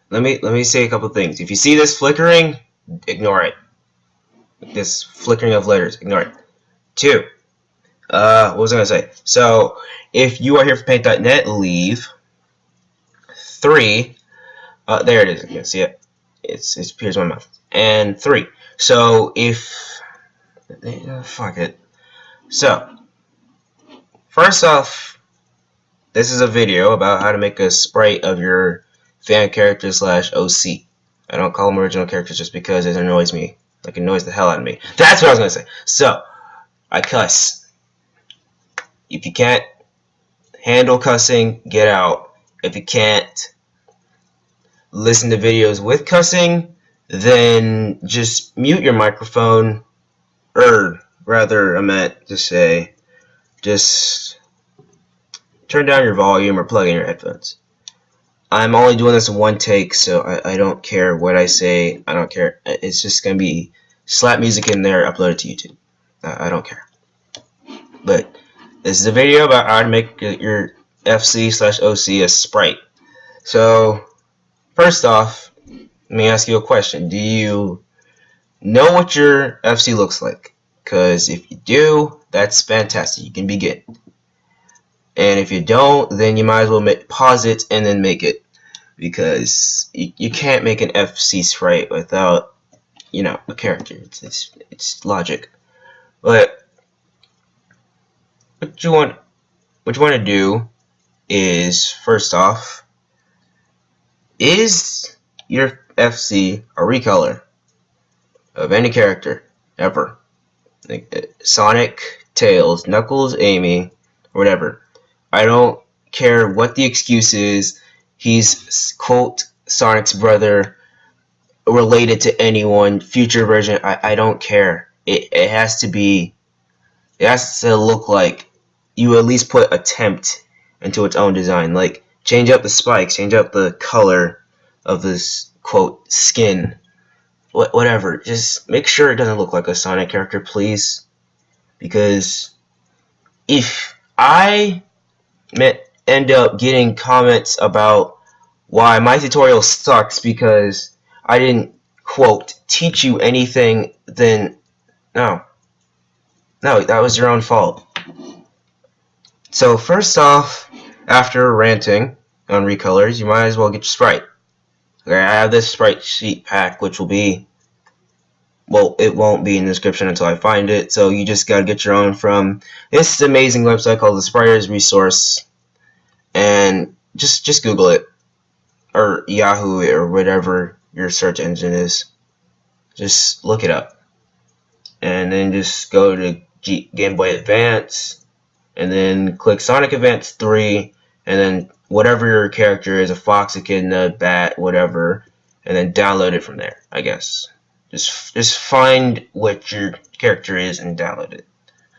let me say a couple things. If you see this flickering, ignore it. This flickering of letters, ignore it. 2. What was I gonna say? So, if you are here for paint.net, leave. 3. There it is. You can see it. It appears in my mouth. And 3. So if fuck it. So first off, this is a video about how to make a sprite of your fan character slash OC. I don't call them original characters just because it annoys me. Like, it annoys the hell out of me. That's what I was gonna say. So I cuss. If you can't handle cussing, get out. If you can't listen to videos with cussing, then just mute your microphone, or rather, I meant to say, just turn down your volume or plug in your headphones. I'm only doing this in one take, so I don't care what I say. I don't care. It's just going to be slap music in there, upload it to YouTube. I don't care. But this is a video about how to make your FC slash OC a sprite. So, first off, let me ask you a question. Do you know what your FC looks like? Because if you do, that's fantastic. You can begin. And if you don't, then you might as well pause it and then make it. Because you can't make an FC sprite without, a character. It's logic. But what you want to do is, first off, is your FC a recolor of any character ever? Like Sonic, Tails, Knuckles, Amy, or whatever. I don't care what the excuse is. He's, quote, Sonic's brother, related to anyone, future version. I don't care. It has to look like you at least put attempt into its own design. Like, change up the spikes, change up the color of this, quote, skin. Whatever. Just make sure it doesn't look like a Sonic character, please. Because if I end up getting comments about why my tutorial sucks because I didn't, quote, teach you anything, then no, that was your own fault. So first off, after ranting on recolors, you might as well get your sprite. Okay, I have this sprite sheet pack, which will be, well, it won't be in the description until I find it, so you just gotta get your own from this amazing website called the Sprites Resource, and just Google it, or Yahoo, or whatever your search engine is. Just look it up, and then just go to Game Boy Advance, and then click Sonic Advance 3, and then whatever your character is, a fox, a echidna, bat, whatever, and then download it from there, I guess. Just find what your character is and download it,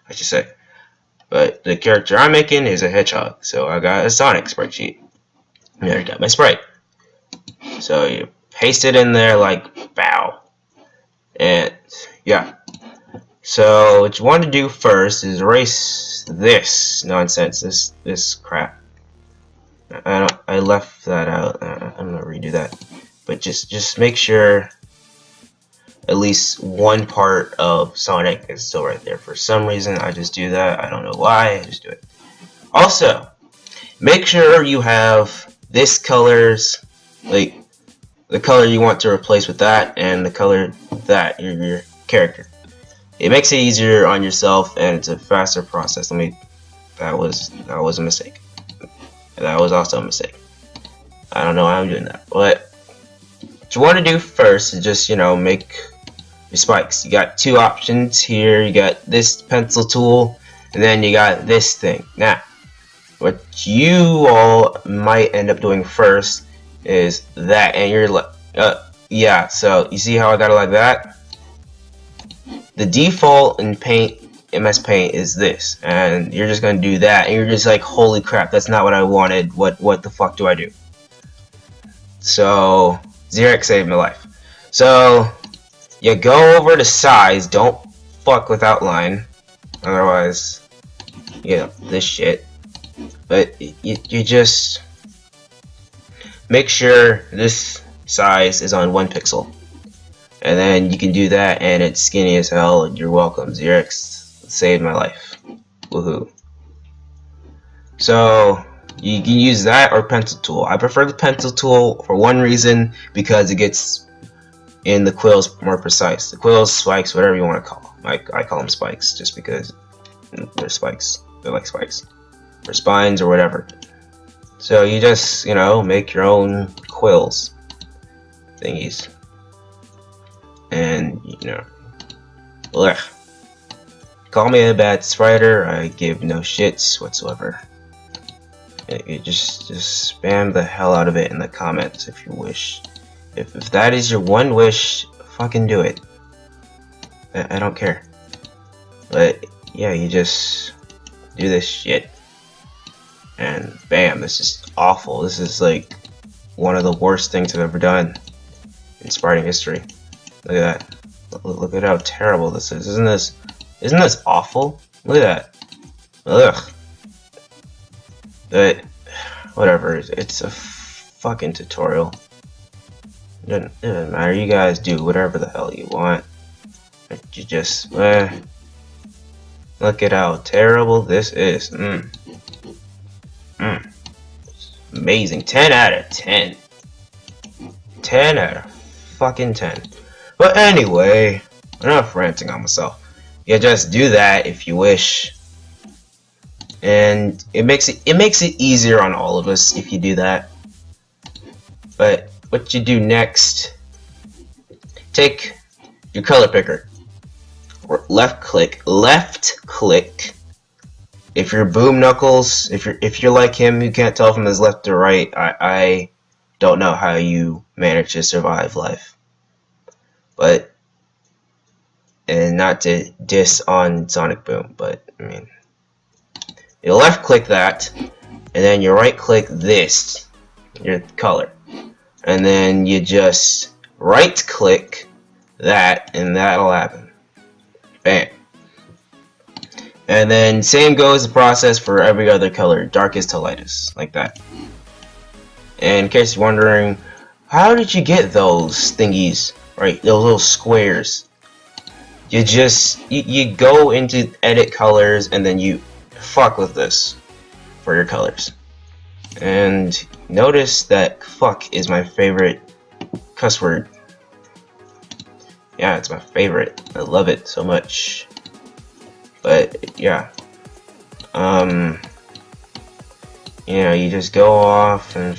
I should say. But the character I'm making is a hedgehog, so I got a Sonic sprite sheet. And I got my sprite. So you paste it in there like bow. And yeah. So what you want to do first is erase this nonsense, this crap. I left that out. I'm gonna redo that. But just make sure at least one part of Sonic is still right there. For some reason, I just do that. I don't know why. I just do it. Also, make sure you have this color's, like, the color you want to replace with that, and the color that your character. It makes it easier on yourself, and it's a faster process. That was a mistake. That was also a mistake. I don't know why I'm doing that, but what you want to do first is just, make your spikes. You got two options here. You got this pencil tool, and then you got this thing. Now, what you all might end up doing first is that, and you're like, yeah. So you see how I got it like that? The default in Paint, MS Paint, is this, and you're just gonna do that, and you're just like, holy crap, that's not what I wanted. What the fuck do I do? So Xerox saved my life. So you go over to size. Don't fuck with outline, otherwise, this shit. But you just make sure this size is on 1 pixel. And then you can do that and it's skinny as hell. You're welcome. Xerox saved my life. Woohoo. So you can use that or pencil tool. I prefer the pencil tool for one reason, because it gets in the quills more precise. The quills, spikes, whatever you want to call them. I call them spikes just because they're spikes. They're like spikes. Or spines or whatever. So you just, you know, make your own quills thingies. And, you know, ugh. Call me a bad spriter, I give no shits whatsoever. You just spam the hell out of it in the comments if you wish. If that is your one wish, fucking do it. I don't care. But yeah, you just do this shit. And bam, this is awful. This is like one of the worst things I've ever done in Spriting history. Look at that. Look at how terrible this is. Isn't this awful? Look at that. Ugh. But whatever. It's a fucking tutorial. It doesn't matter. You guys do whatever the hell you want. You just look at how terrible this is. Amazing. 10 out of 10. 10 out of fucking 10. But anyway, enough ranting on myself. Yeah, just do that if you wish. And it makes it easier on all of us if you do that. But what you do next, take your color picker, or left click. If you're Boom Knuckles, if you're like him, you can't tell from his left to right. I don't know how you manage to survive life. But, and not to diss on Sonic Boom, but I mean, you left click that, and then you right click this, your color, and then you just right click that, and that'll happen. Bam. And then same goes the process for every other color, darkest to lightest, like that. And in case you're wondering, how did you get those thingies, right? Those little squares. You just you go into edit colors and then you fuck with this for your colors. And notice that fuck is my favorite cuss word. Yeah, it's my favorite. I love it so much. But yeah, you know, you just go off and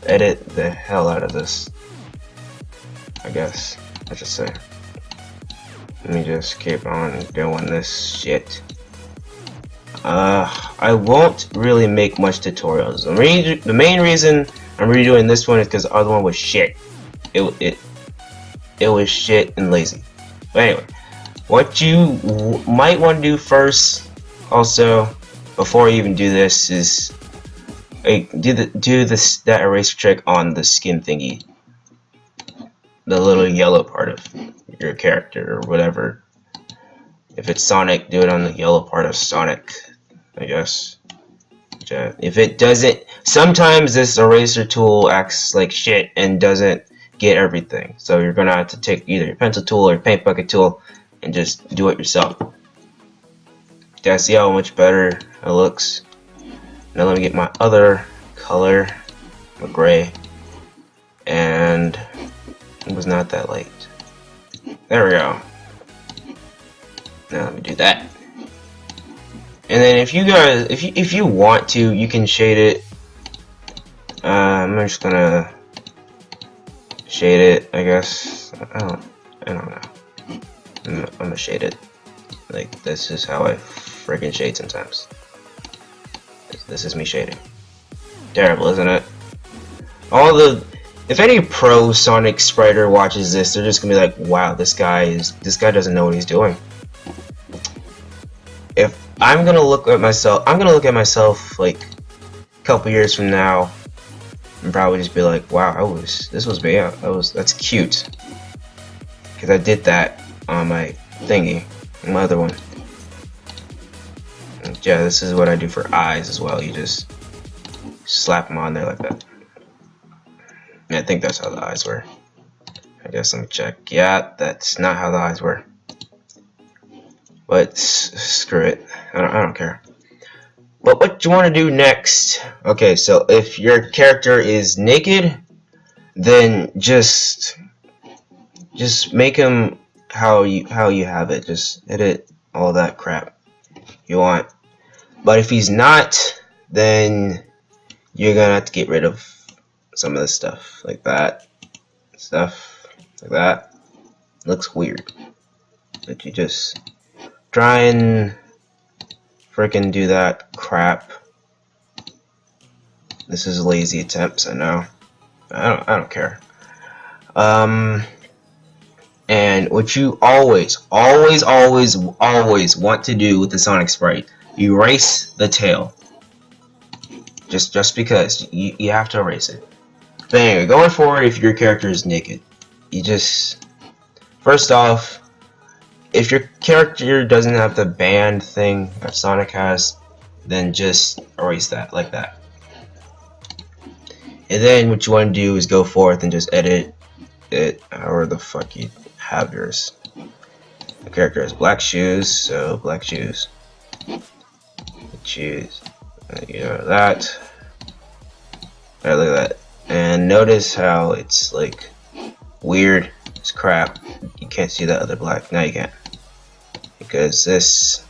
edit the hell out of this, I guess I should say. Let me just keep on doing this shit. I won't really make much tutorials. The main reason I'm redoing this one is because the other one was shit. It was shit and lazy. But anyway, what you might want to do first, also, before you even do this, is do that eraser trick on the skin thingy, the little yellow part of your character or whatever. If it's Sonic, do it on the yellow part of Sonic, I guess. Yeah. If it doesn't, sometimes this eraser tool acts like shit and doesn't get everything. So you're gonna have to take either your pencil tool or your paint bucket tool and just do it yourself. Yeah, see how much better it looks? Now let me get my other color, my gray, and it was not that light. There we go. Now let me do that. And then if you guys, if you want to, you can shade it. I'm just gonna shade it, I guess. I don't know. I'm gonna shade it. Like, this is how I friggin' shade sometimes. This is me shading. Terrible, isn't it? If any pro Sonic spriter watches this, they're just gonna be like, wow, this guy doesn't know what he's doing. If I'm gonna look at myself like a couple years from now and probably just be like, wow, that's cute. Because I did that on my thingy, my other one. And yeah, this is what I do for eyes as well. You just slap them on there like that. I think that's how the eyes were. I guess let me check. Yeah, that's not how the eyes were. But screw it. I don't care. But what you want to do next? Okay, so if your character is naked, then just make him how you have it. Just edit all that crap you want. But if he's not, then you're gonna have to get rid of some of the stuff like that. Stuff like that. Looks weird. But you just try and freaking do that crap. This is lazy attempts, I know. I don't care. And what you always want to do with the Sonic sprite, erase the tail. Just because you have to erase it. But anyway, going forward, if your character is naked, you just first off, if your character doesn't have the band thing that Sonic has, then just erase that like that. And then what you want to do is go forth and just edit it however the fuck you have yours. The character has black shoes, so black shoes. Shoes. You know that. Alright, look at that. And notice how it's like weird. It's crap. You can't see that other black. Now you can. Because this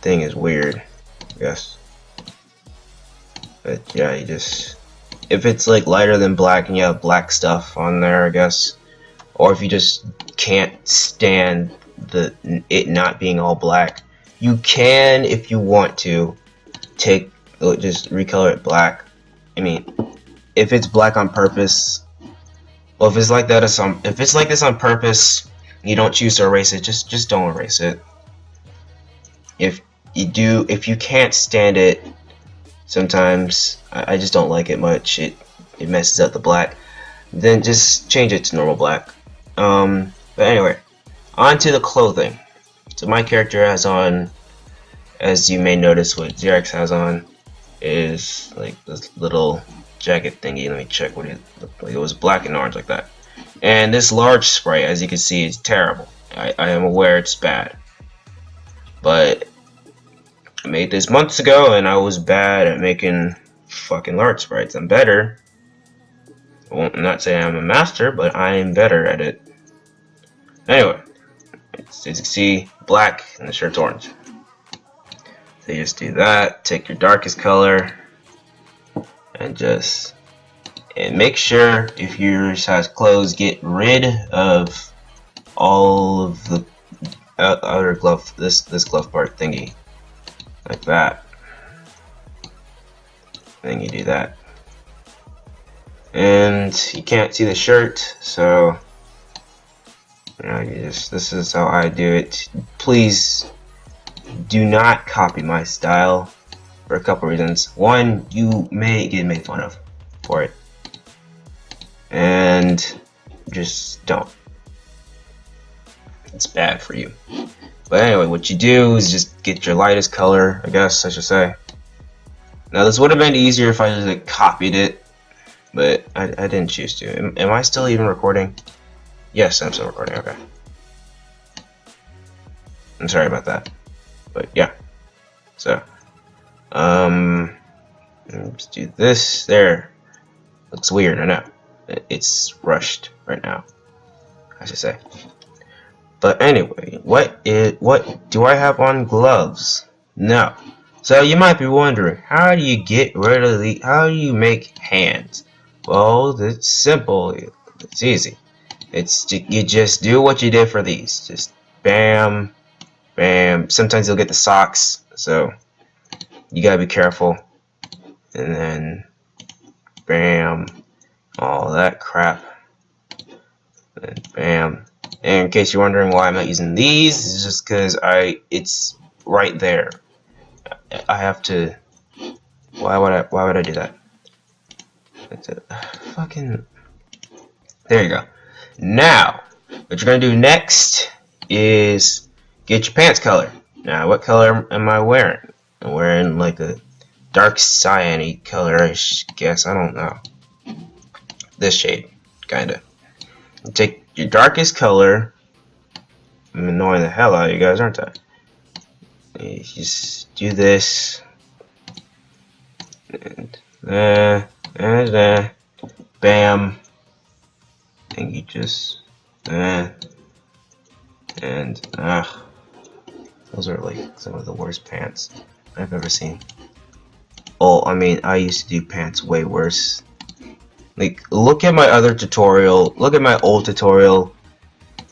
thing is weird, I guess. But yeah, you just, if it's like lighter than black and you have black stuff on there, I guess, or if you just can't stand it not being all black, you can, if you want to, just recolor it black. I mean, if it's black on purpose, well, if it's like that, if it's like this on purpose, you don't choose to erase it, just don't erase it. If you can't stand it, sometimes I just don't like it much. It messes up the black. Then just change it to normal black. But anyway, on to the clothing. So my character has on, as you may notice, what Xerox has on is like this little jacket thingy. Let me check what it looked like. It was black and orange like that. And this large sprite, as you can see, is terrible. I am aware it's bad. But I made this months ago and I was bad at making fucking large sprites. I'm better. I'm not saying I'm a master, but I am better at it. Anyway, as you can see, black and the shirt's orange. So you just do that, take your darkest color, and make sure if yours has clothes, get rid of all of the outer glove, this glove part thingy, like that. Then you do that, and you can't see the shirt, so you know, this is how I do it. Please do not copy my style for a couple reasons. One, you may get made fun of for it, and just don't. It's bad for you. But anyway, what you do is just get your lightest color, I guess I should say. Now this would have been easier if I just like, copied it, but I didn't choose to. Am I still even recording? Yes, I'm still recording. Okay. I'm sorry about that. But yeah. So, let's do this. There. Looks weird, I know. It's rushed right now, I should say. But anyway, what do I have on gloves? No. So you might be wondering, how do you get rid of how do you make hands? Well, it's simple. It's easy. You just do what you did for these. Just bam, bam. Sometimes you'll get the socks, so you gotta be careful. And then bam, all that crap. And bam. And in case you're wondering why I'm not using these, it's just because it's right there. I have to. Why would I do that? That's it. Fucking. There you go. Now, what you're gonna do next is get your pants color. Now, what color am I wearing? I'm wearing like a dark cyan color, I guess. I don't know. this shade, kinda. You take your darkest color. I'm annoying the hell out of you guys, aren't I? You just do this, and bam, and you just and those are like some of the worst pants I've ever seen. Oh, I mean, I used to do pants way worse. Like, look at my other tutorial, look at my old tutorial,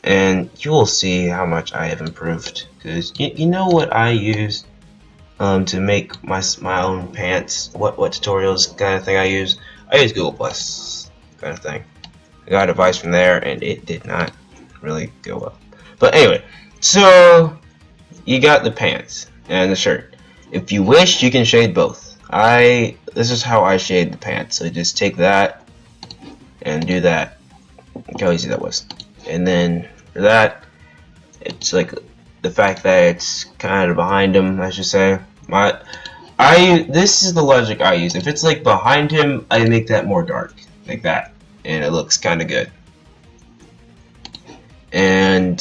and you will see how much I have improved. Because you know what I use to make my own pants? What tutorials kind of thing I use? I use Google Plus kind of thing. I got advice from there, and it did not really go well. But anyway, so you got the pants and the shirt. If you wish, you can shade both. This is how I shade the pants. So just take that and do that. Look how easy that was. And then for that, it's like the fact that it's kind of behind him, I should say. This is the logic I use. If it's like behind him, I make that more dark, like that, and it looks kind of good. And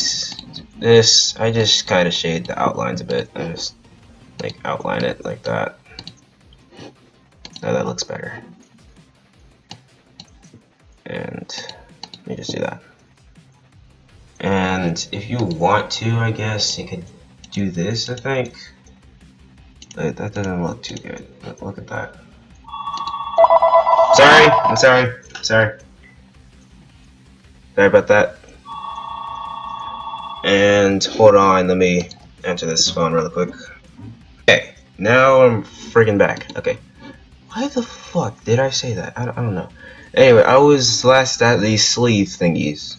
this, I just kind of shade the outlines a bit. I just like outline it like that. Now that looks better. And let me just do that. And if you want to, I guess you could do this, I think. But that doesn't look too good. Look at that. Sorry, I'm sorry. Sorry about that. And hold on, let me answer this phone really quick. Okay, now I'm freaking back. Okay. Why the fuck did I say that? I don't know. Anyway, I was last at these sleeve thingies.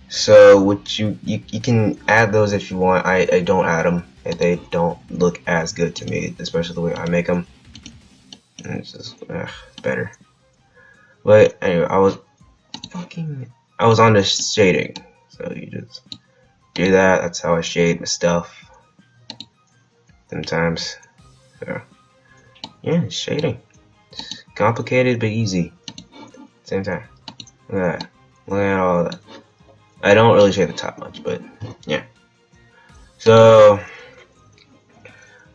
So what you can add those if you want. I don't add them. They don't look as good to me, especially the way I make them. And it's just better. But anyway, I was on this shading. So you just do that. That's how I shade my stuff. Sometimes. So yeah, shading. It's complicated but easy. Same time. Look at that. Look at all that. I don't really shade the top much, but yeah. So,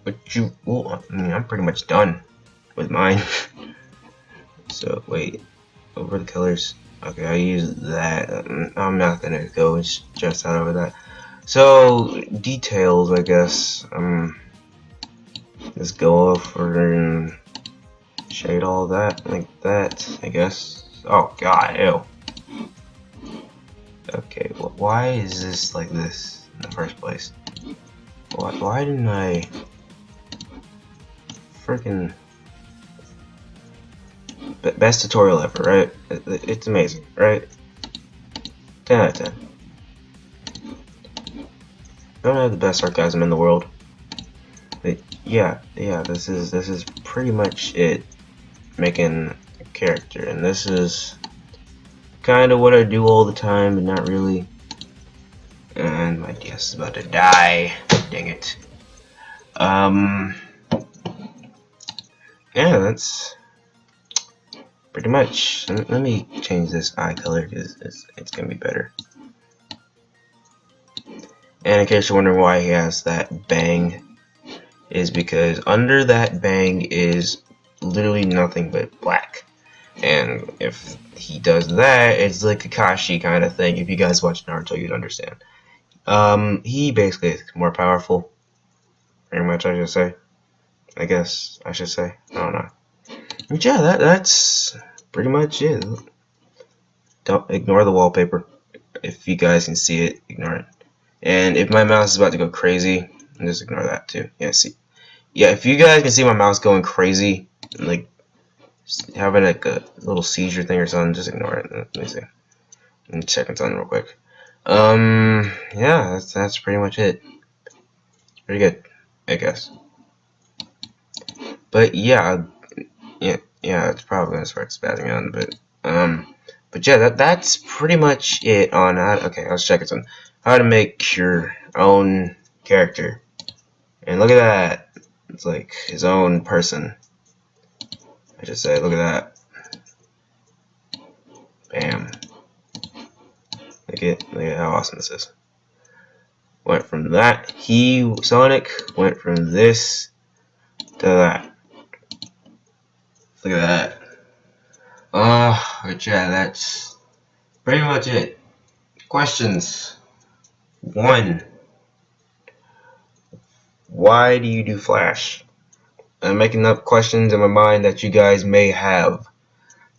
I'm pretty much done with mine. So wait, over the colors. Okay, I use that. I'm not gonna go and stress out over that. So details, I guess. Let's go over and shade all that like that, I guess. Oh god, ew. Okay, well, why is this like this in the first place? Why didn't I freaking best tutorial ever, right? It's amazing, right? 10 out of 10. Don't have the best sarcasm in the world. But yeah, this is pretty much it. Making a character, and this is kind of what I do all the time, but not really. And my DS is about to die. Dang it. Yeah, that's pretty much. Let me change this eye color because it's gonna be better. And in case you're wondering why he has that bang, is because under that bang is literally nothing but black. And if he does that, it's like a Kakashi kind of thing. If you guys watch Naruto, you'd understand. He basically is more powerful. Pretty much, I should say. I guess I should say. I don't know. But yeah, that's pretty much it. Don't ignore the wallpaper. If you guys can see it, ignore it. And if my mouse is about to go crazy, just ignore that too. Yeah, see. Yeah, if you guys can see my mouse going crazy, like having like a little seizure thing or something, just ignore it. Let me see. Let me check something real quick. Yeah, that's pretty much it. It's pretty good, I guess. But yeah, it's probably gonna start spazzing out a bit. But yeah, that's pretty much it on how. Okay, let's check it on how to make your own character. And look at that. It's like his own person. I should say, look at that. Bam. Look at how awesome this is. Went from that. Sonic went from this to that. Look at that. Yeah, that's pretty much it. Questions. 1. Why do you do Flash? I'm making up questions in my mind that you guys may have.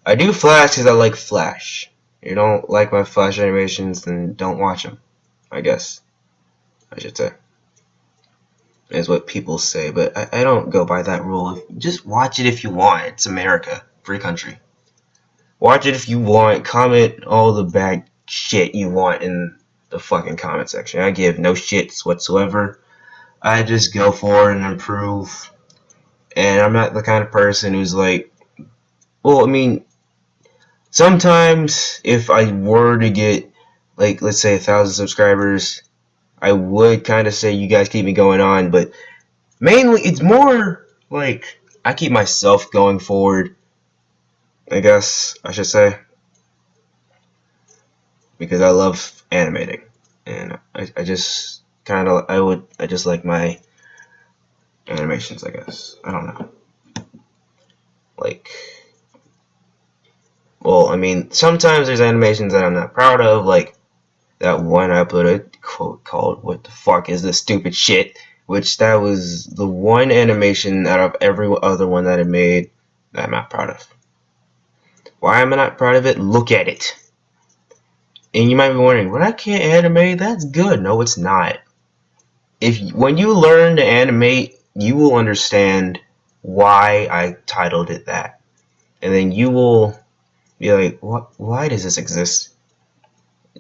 I do Flash because I like Flash. You don't like my Flash animations, then don't watch them, I guess. I should say. Is what people say, but I don't go by that rule. Just watch it if you want. It's America. Free country. Watch it if you want. Comment all the bad shit you want in the fucking comment section. I give no shits whatsoever. I just go forward and improve. And I'm not the kind of person who's like, well, I mean, sometimes if I were to get, like, let's say 1,000 subscribers, I would kind of say you guys keep me going on, but mainly it's more like I keep myself going forward, I guess I should say, because I love animating, and I just kind of, I just like my animations, I guess. I don't know. Like, well, I mean, sometimes there's animations that I'm not proud of, like that one I put a quote called "What the fuck is this stupid shit?" Which that was the one animation out of every other one that I made that I'm not proud of. Why am I not proud of it? Look at it. And you might be wondering, well, I can't animate. That's good. No, it's not. When you learn to animate, you will understand why I titled it that, and then you will be like, what? Why does this exist?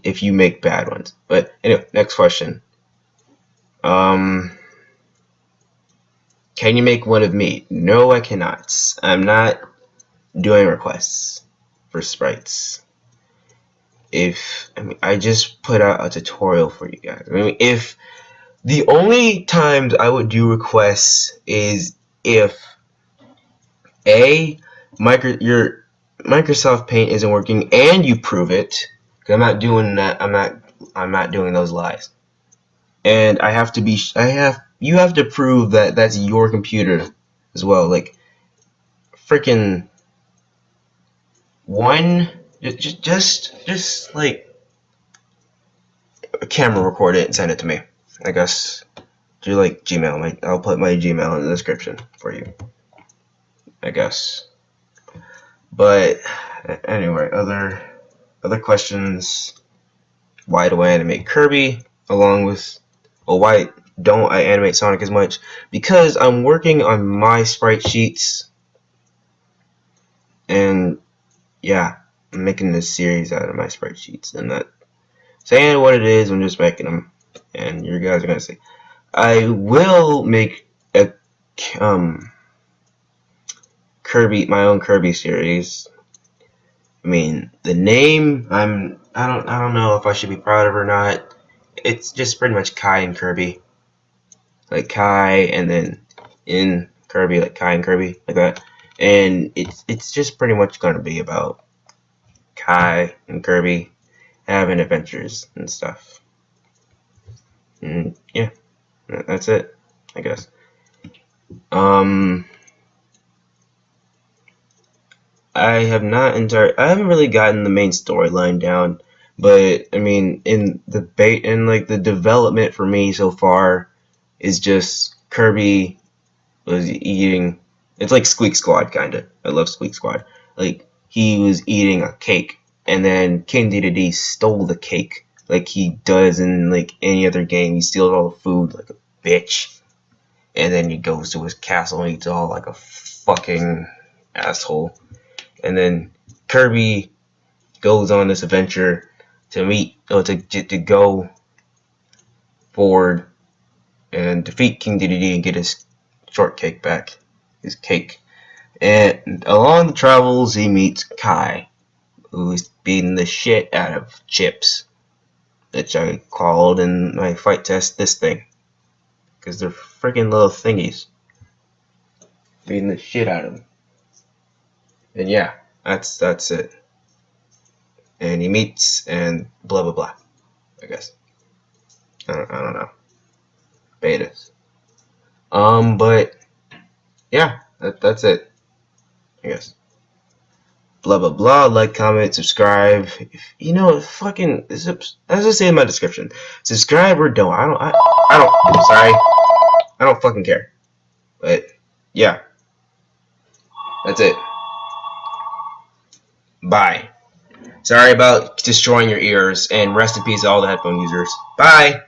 If you make bad ones. But anyway, next question. Can you make one of me? No, I cannot. I'm not doing requests for sprites. I just put out a tutorial for you guys. I mean, if the only times I would do requests is if your Microsoft Paint isn't working and you prove it. Cause I'm not doing that. I'm not doing those lies. And you have to prove that that's your computer as well. Like, freaking one, just like a camera record it and send it to me. I guess do like Gmail. I'll put my Gmail in the description for you, I guess. But anyway, other questions. Why do I animate Kirby along with, well, why don't I animate Sonic as much? Because I'm working on my sprite sheets, and yeah, I'm making this series out of my sprite sheets, and not saying what it is, I'm just making them, and you guys are gonna see. I will make a Kirby, my own Kirby series. I mean, the name, I don't know if I should be proud of it or not. It's just pretty much Kai and Kirby, like Kai, and then in Kirby, like Kai and Kirby, like that. And it's just pretty much gonna be about Kai and Kirby having adventures and stuff. And yeah, that's it, I guess. I haven't really gotten the main storyline down, but I mean, in the development for me so far is just Kirby was eating. It's like Squeak Squad kinda. I love Squeak Squad. Like, he was eating a cake, and then King Dedede stole the cake, like he does in like any other game. He steals all the food like a bitch, and then he goes to his castle and eats all like a fucking asshole. And then Kirby goes on this adventure to go forward and defeat King Dedede and get his shortcake back, his cake. And along the travels, he meets Kai, who is beating the shit out of Chips, which I called in my fight test this thing, because they're freaking little thingies, beating the shit out of him. And yeah, that's it. and he meets and blah blah blah. I guess I don't know betas. But yeah, that's it. I guess. Blah blah blah. Like, comment, subscribe. You know, fucking. As I say in my description, subscribe or don't. I don't. I'm sorry. I don't fucking care. But yeah, that's it. Bye. Sorry about destroying your ears, and rest in peace to all the headphone users. Bye!